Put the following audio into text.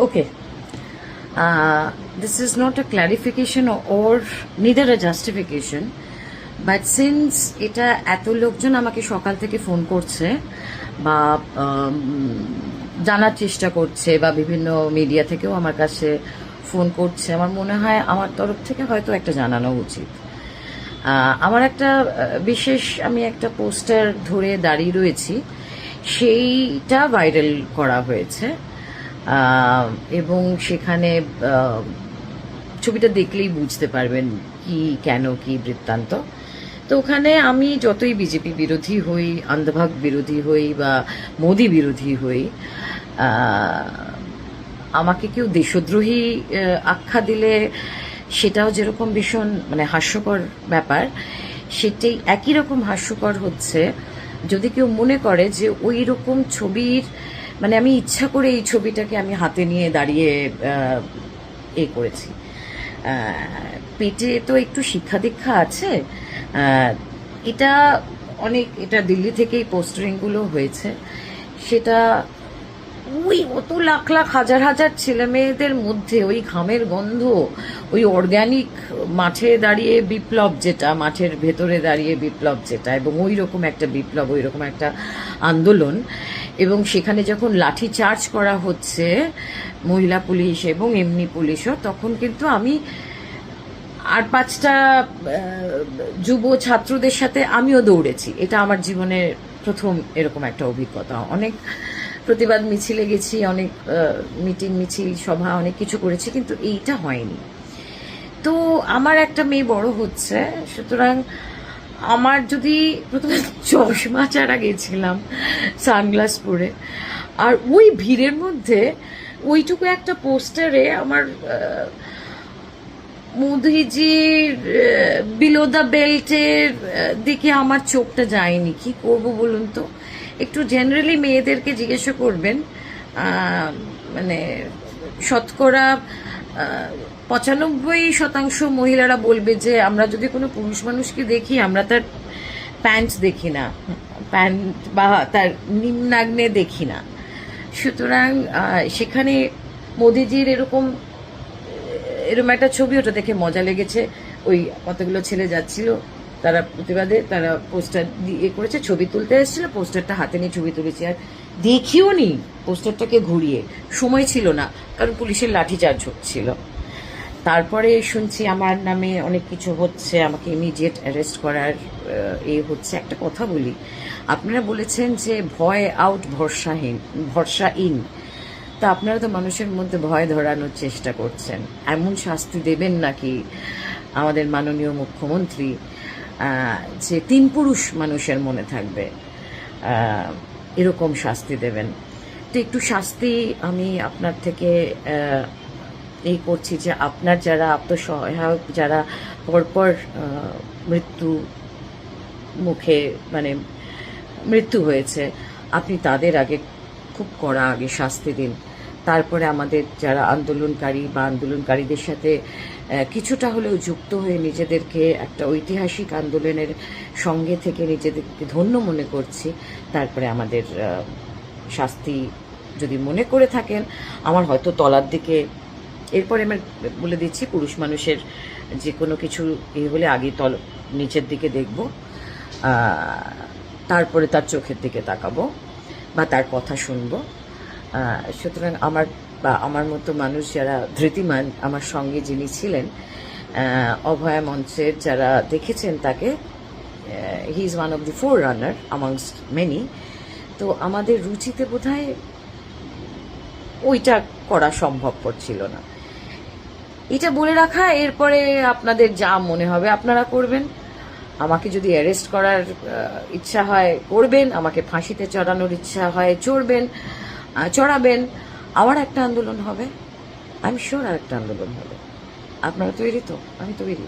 Okay. This is not a clarification or neither a justification, but since এটা এত লোকজন আমাকে সকাল থেকে ফোন করছে বা জানার চেষ্টা করছে বা বিভিন্ন মিডিয়া থেকেও আমার কাছে ফোন করছে, আমার মনে হয় আমার তরফ থেকে হয়তো একটা জানানো উচিত। আমার একটা বিশেষ, আমি একটা পোস্টার ধরে দাঁড়িয়ে রয়েছি, সেইটা ভাইরাল করা হয়েছে এবং সেখানে ছবিটা দেখলেই বুঝতে পারবেন কি কেন কি বৃত্তান্ত। তো ওখানে আমি যতই বিজেপি বিরোধী হই, অন্ধভাগ বিরোধী হই বা মোদি বিরোধী হই, আমাকে কেউ দেশদ্রোহী আখ্যা দিলে সেটাও যেরকম ভীষণ মানে হাস্যকর ব্যাপার, সেটাই একই রকম হাস্যকর হচ্ছে যদি কেউ মনে করে যে ওই রকম ছবির মানে আমি ইচ্ছা করে এই ছবিটাকে আমি হাতে নিয়ে দাঁড়িয়ে করেছি। পেটে তো একটু শিক্ষা দীক্ষা আছে। এটা দিল্লি থেকেই পোস্টারিংগুলো হয়েছে। সেটা ওই অত লাখ লাখ হাজার হাজার ছেলে মেয়েদের মধ্যে ওই ঘামের গন্ধ, ওই অর্গ্যানিক মাঠে দাঁড়িয়ে বিপ্লব যেটা, মাঠের ভেতরে দাঁড়িয়ে বিপ্লব যেটা, এবং ওই রকম একটা বিপ্লব, ওই রকম একটা আন্দোলন, এবং সেখানে যখন লাঠি চার্জ করা হচ্ছে মহিলা পুলিশ এবং এমনি পুলিশও, তখন কিন্তু আমি আর 5টা যুব ছাত্রদের সাথে আমিও দৌড়েছি। এটা আমার জীবনের প্রথম এরকম একটা অভিজ্ঞতা। অনেক প্রতিবাদ মিছিলে গেছি, অনেক মিটিং মিছিল সভা অনেক কিছু করেছি, কিন্তু এইটা হয়নি। তো আমার একটা মেয়ে বড় হচ্ছে, সুতরাং আমার যদি প্রথমে চশমা ছাড়া গেছিলাম সানগ্লাস পরে, আর ওই ভিড়ের মধ্যে ওইটুকু একটা পোস্টারে আমার মোদিজির বিলো দ্য বেল্টের দিকে আমার চোখটা যায়নি। কি করব বলুন তো? একটু জেনারেলি মেয়েদেরকে জিজ্ঞাসা করবেন, মানে শতকরা 95% মহিলারা বলবে যে আমরা যদি কোনো পুরুষ মানুষকে দেখি, আমরা তার প্যান্ট দেখি না, প্যান্ট বা তার নিম্নাগ্নে দেখি না। সুতরাং সেখানে মোদিজির এরকম একটা ছবি, ওটা দেখে মজা লেগেছে। ওই কতগুলো ছেলে যাচ্ছিল, তারা প্রতিবাদে তারা পোস্টার দিয়ে করেছে, ছবি তুলতে এসেছিল, পোস্টারটা হাতে নিয়ে ছবি তুলেছি। আর দেখিও নি পোস্টারটাকে ঘুরিয়ে, সময় ছিল না, কারণ পুলিশের লাঠিচার্জ হচ্ছিল। তারপরে শুনছি আমার নামে অনেক কিছু হচ্ছে, আমাকে ইমিডিয়েট অ্যারেস্ট করার হচ্ছে। একটা কথা বলি, আপনারা বলেছেন যে ভয় আউট ভরসা ইন। তা আপনারা তো মানুষের মধ্যে ভয় ধরানোর চেষ্টা করছেন। এমন শাস্তি দেবেন নাকি আমাদের মাননীয় মুখ্যমন্ত্রী যে 3 পুরুষ মানুষের মনে থাকবে, এরকম শাস্তি দেবেন? তো একটু শাস্তি আমি আপনার থেকে করছি যে আপনার যারা আত্মসহায়ক, যারা পরপর মৃত্যু মুখে মানে মৃত্যু হয়েছে, আপনি তাদের আগে খুব কড়া আগে শাস্তি দিন। তারপরে আমাদের যারা আন্দোলনকারী বা আন্দোলনকারীদের সাথে কিছুটা হলেও যুক্ত হয়ে নিজেদেরকে একটা ঐতিহাসিক আন্দোলনের সঙ্গে থেকে নিজেদেরকে ধন্য মনে করছি, তারপরে আমাদের শাস্তি যদি মনে করে থাকেন, আমার হয়তো তলার দিকে, এরপরে আমি বলে দিচ্ছি, পুরুষ মানুষের যে কোনো কিছু হলে আগে নিচের দিকে দেখব, তারপরে তার চোখের দিকে তাকাবো বা তার কথা শুনবো। সুতরাং আমার মতো মানুষ যারা ধৃতিমান, আমার সঙ্গে যিনি ছিলেন, অভয়া মঞ্চের যারা দেখেছেন তাকে, he is one of the four runner amongst many. তো আমাদের রুচিতে বোধহয় ওইটা করা সম্ভবপর ছিল না। এটা বলে রাখা, এরপরে আপনাদের যা মনে হবে আপনারা করবেন। আমাকে যদি অ্যারেস্ট করার ইচ্ছা হয় করবেন, আমাকে ফাঁসিতে চড়ানোর ইচ্ছা হয় চড়াবেন। আবার একটা আন্দোলন হবে, আই এম শিওর আর একটা আন্দোলন হবে। আপনারা তৈরি তো? আমি তৈরি।